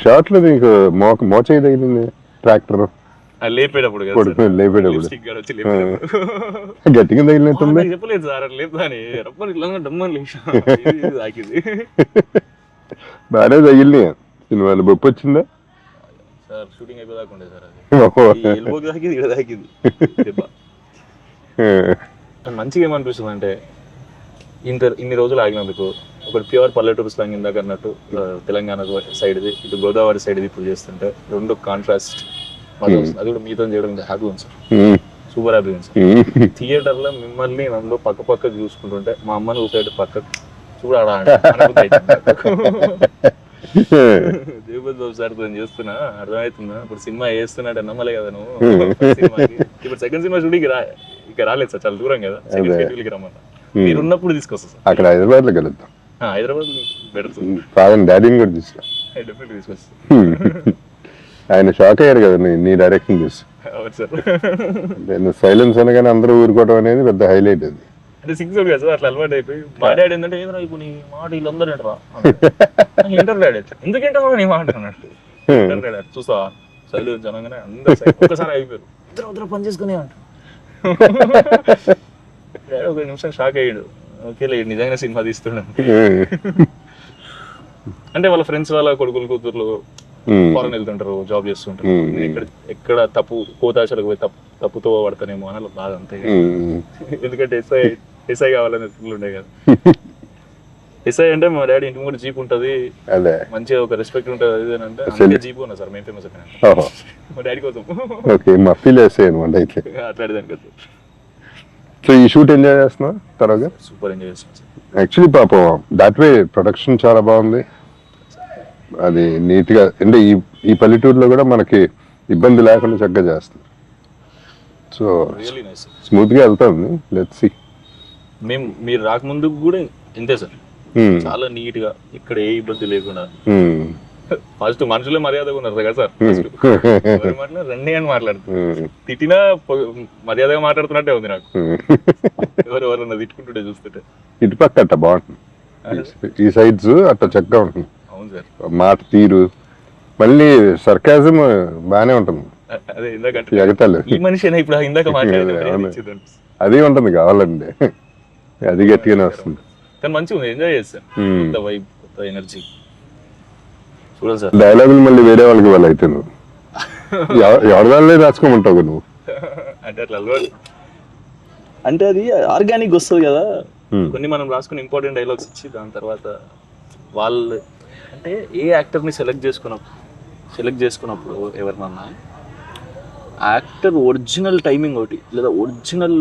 Short లో నీకు మోచేయి తగిలింది ట్రాక్టర్ లేపేటప్పుడు గట్టిగా తగిలినట్టుంది. చెప్పలేదు సార్ లేపుదాని రప్పని ఇట్లా డమ్మని లేచా తాకింది. బాగానే తగిలినాయి సినిమాలు. బొప్పు వచ్చిందా సార్? షూటింగ్ అయిపోదాకా ఉండే సార్ అది ఎల్బోకి తాకింది, ఇక్కడ తాకింది. మంచిగా ఏమనిపిస్తుంది అంటే ఇన్ని రోజులు ఆగినందుకు ఒకటి ప్యూర్ పల్లెటూరు స్లాంగ్ ఇందాక అన్నట్టు తెలంగాణ సైడ్ది, ఇటు గోదావరి సైడ్ది ఇప్పుడు చేస్తుంటే రెండు కాంట్రాస్ట్ అది కూడా మీతో చేయడం హ్యాపీ ఉంది సార్. సూపర్ హ్యాపీ ఉంది సార్. థియేటర్ లో మిమ్మల్ని నన్ను పక్క చూసుకుంటుంటే మా అమ్మని ఊసైడ్ పక్క చూడాలా జగపతి బాబు సార్ తో చేస్తున్నా అర్థమవుతుందా? ఇప్పుడు సినిమా వేస్తున్నాడు నమ్మలే కదా నువ్వు. ఇప్పుడు సెకండ్ సినిమా షూటింగ్ ఇక రాలేదు సార్, చాలా దూరం కదా. సెకండ్ షెడ్యూల్కి రమ్మన్నా మీరు ఉన్నప్పుడు తీసుకొస్తా సార్. అక్కడ హైదరాబాద్ లో కలుద్దాం. హైదరాబాద్ పెడుతుంది డాడీని కూడా తీసుకురా. డెఫినెట్లీ తీసుకొస్తా. ఆయన షాక్ అయ్యారు కదా నీ డైరెక్షన్ చూసి. అవును సార్. నేను సైలెన్స్ అనగానే అందరూ ఊరుకోవడం అనేది పెద్ద హైలైట్. అది అంటే సిక్స్ కదా సార్, అట్లా అలవాటు అయిపోయి మా డాడీ ఏంటంటే ఏదైనా ఇప్పుడు నీ మాట వీళ్ళందరూ ఏంటరా ఇంటర్ డాడీ ఎందుకంటే నీ మాట అన్నట్టు ఇంటర్ డాడీ చూస్తా సైలెన్స్ అనగానే అందరూ ఒక్కసారి అయిపోయారు. ఇద్దరు పని చేసుకునే అంట. ఒక నిమిషం షాక్ అయ్యాడు. ఓకే నిజంగా సినిమా తీస్తున్నాడు అంటే వాళ్ళ ఫ్రెండ్స్ వాళ్ళ కొడుకులు కూతుర్లు ఫారెన్ వెళ్తుంటారు, జాబ్ చేస్తుంటారు. ఎక్కడ తప్పు కోతాశలకు పోయి తప్పుతో పడతానేమో అని బాధ అంతే. ఎందుకంటే ఎస్ఐ కావాలని ఉండే కదా. ఎస్ఐ అంటే మా డాడీ ఇంటి ముందు జీప్ ఉంటది, మంచిగా ఒక రెస్పెక్ట్ ఉంటది. అది అంటే అందుకే జీప్ ఉన్నా సార్ మేము ఫేమస్ అయిపోయినా మా డాడీ కోసం. అట్లాంటిదానికి కదా. సో ఈ షూట్ ఎంజాయ్ చేస్తున్నా తర్వాత సూపర్ ఎంజాయ్ చేస్తున్నాం. యాక్చువల్లీ పాపం దాట్ వే ప్రొడక్షన్ చాలా బాగుంది. అది నీట్ గా అంటే ఈ పల్లెటూరులో కూడా మనకి ఇబ్బంది లేకుండా చక్కగా చేస్తుంది. సో స్మూత్ గా వెళ్తాం. Let's see. మీరు రాకముందు కూడా ఇంతే సార్, చాలా నీట్ గా ఇక్కడ ఏ ఇబ్బంది లేకుండా. ఫస్ట్ మనుషులే మర్యాదగా ఉన్నారు కదా సార్. ఫస్ట్ రండి అని మాట్లాడుతున్నారు, తిట్టినా మర్యాదగా మాట్లాడుతున్నట్టే ఉంది నాకు. ఎవరన్నా తిట్టుకుంటుంటే చూస్తుంటే. ఇటుపక్క అట్ట బాగుంటుంది, ఈ సైడ్స్ అట్ట చక్కగా ఉంటుంది. అవును సార్. మాట తీరు మళ్ళీ సర్కాజం బానే ఉంటుంది. అదే ఇందాక ఈ మనిషి ఇప్పుడు ఇందాక మాట్లాడేది అది ఉంటుంది కావాలంటే. అది గట్టిగానే వస్తుంది కానీ మంచిగా ఉంది, ఎంజాయ్ చేస్తాను. కొత్త వైబ్, కొత్త ఎనర్జీ చూడాలి సార్. డైలాగులు మళ్ళీ వేరే వాళ్ళకి వాళ్ళు అయితే నువ్వు ఎవరి వాళ్ళే రాసుకోమంటావు నువ్వు. అంటే అట్లా అలవాటు అంటే అది ఆర్గానిక్ వస్తుంది కదా. కొన్ని మనం రాసుకుని ఇంపార్టెంట్ డైలాగ్స్ ఇచ్చి దాని తర్వాత వాళ్ళు అంటే ఏ యాక్టర్ని సెలెక్ట్ చేసుకున్నప్పుడు ఎవరినన్నా యాక్టర్ ఒరిజినల్ టైమింగ్ ఒకటి లేదా ఒరిజినల్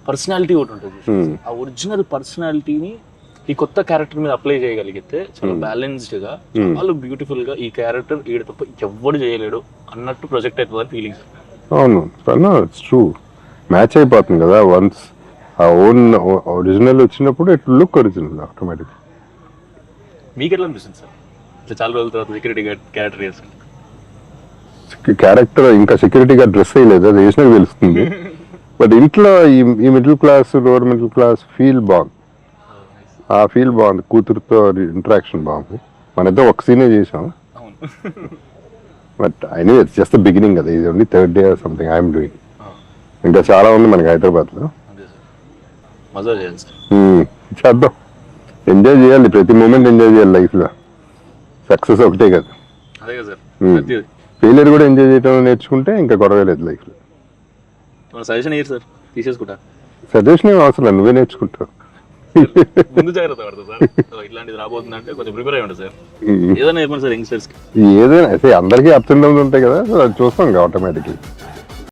పర్సనాలిటీ ఒకటి ఉంటుంది. ఆ ఒరిజినల్ పర్సనాలిటీని ఈ కొత్త క్యారెక్టర్ మీద అప్లై చేయగలిగితే చాలా బ్యాలెన్స్డ్ గా, చాలా బ్యూటిఫుల్ గా ఈ క్యారెక్టర్ ఈడ తప్ప ఎవ్వడు చేయలేడు అన్నట్టు ప్రొజెక్ట్ అవుతుంది ఫీలింగ్. అవును, ట్రూ మ్యాచ్ అయిపోతుంది కదా. వన్స్ ఆ ఓన్ ఒరిజినల్ వచ్చినప్పుడు ఇట్ లుక్ ఒరిజినల్ ఆటోమేటిక్. మీకు ఎట్లా అనిపిస్తుంది సార్ ఇట్లా చాలా రోజుల తర్వాత సెక్యూరిటీ గార్డ్ క్యారెక్టర్ చేస్తుంది? క్యారెక్టర్ ఇంకా సెక్యూరిటీ గార్డ్ డ్రెస్ అయ్యలేదు, అది వేసినా తెలుస్తుంది. బట్ ఇంట్లో ఈ middle class lower middle class feel బాగుంది. ఆ ఫీల్ బాగుంది, కూతురుతో ఇంటరాక్షన్ బాగుంది. మన ఇద్దరం ఒక సీనే చేసాం. But I know it's just the beginning కదా. ఇది only third day or something I'm doing. ఇంకా చాలా ఉంది మనకి హైదరాబాద్ లో. చేద్దాం, ఎంజాయ్ చేయాలి, ప్రతి మూమెంట్ ఎంజాయ్ చేయాలి లైఫ్ లో. సక్సెస్ ఒకటే కదా, ఫెయిలియర్ కూడా ఎంజాయ్ చేయడం నేర్చుకుంటే ఇంకా గొడవ లేదు లైఫ్ లో. సజెషన్ ఏంటి సార్? తీసేసుకుంటా. సజెషన్ ఏం అవసరం లేదు, నువ్వే నేర్చుకుంటావు. ముందు జాగ్రత్త పడతా సార్, ఇట్లాంటిది రాబోతుంది అంటే కొంచెం ప్రిపేర్ అయ్యి ఉంటుంది సార్. ఏదైనా చెప్పండి సార్ యంగ్స్టర్స్ కి. ఏదైనా అందరికీ అప్స్ అండ్ డౌన్స్ ఉంటాయి కదా, చూస్తాం ఆటోమేటిక్లీ.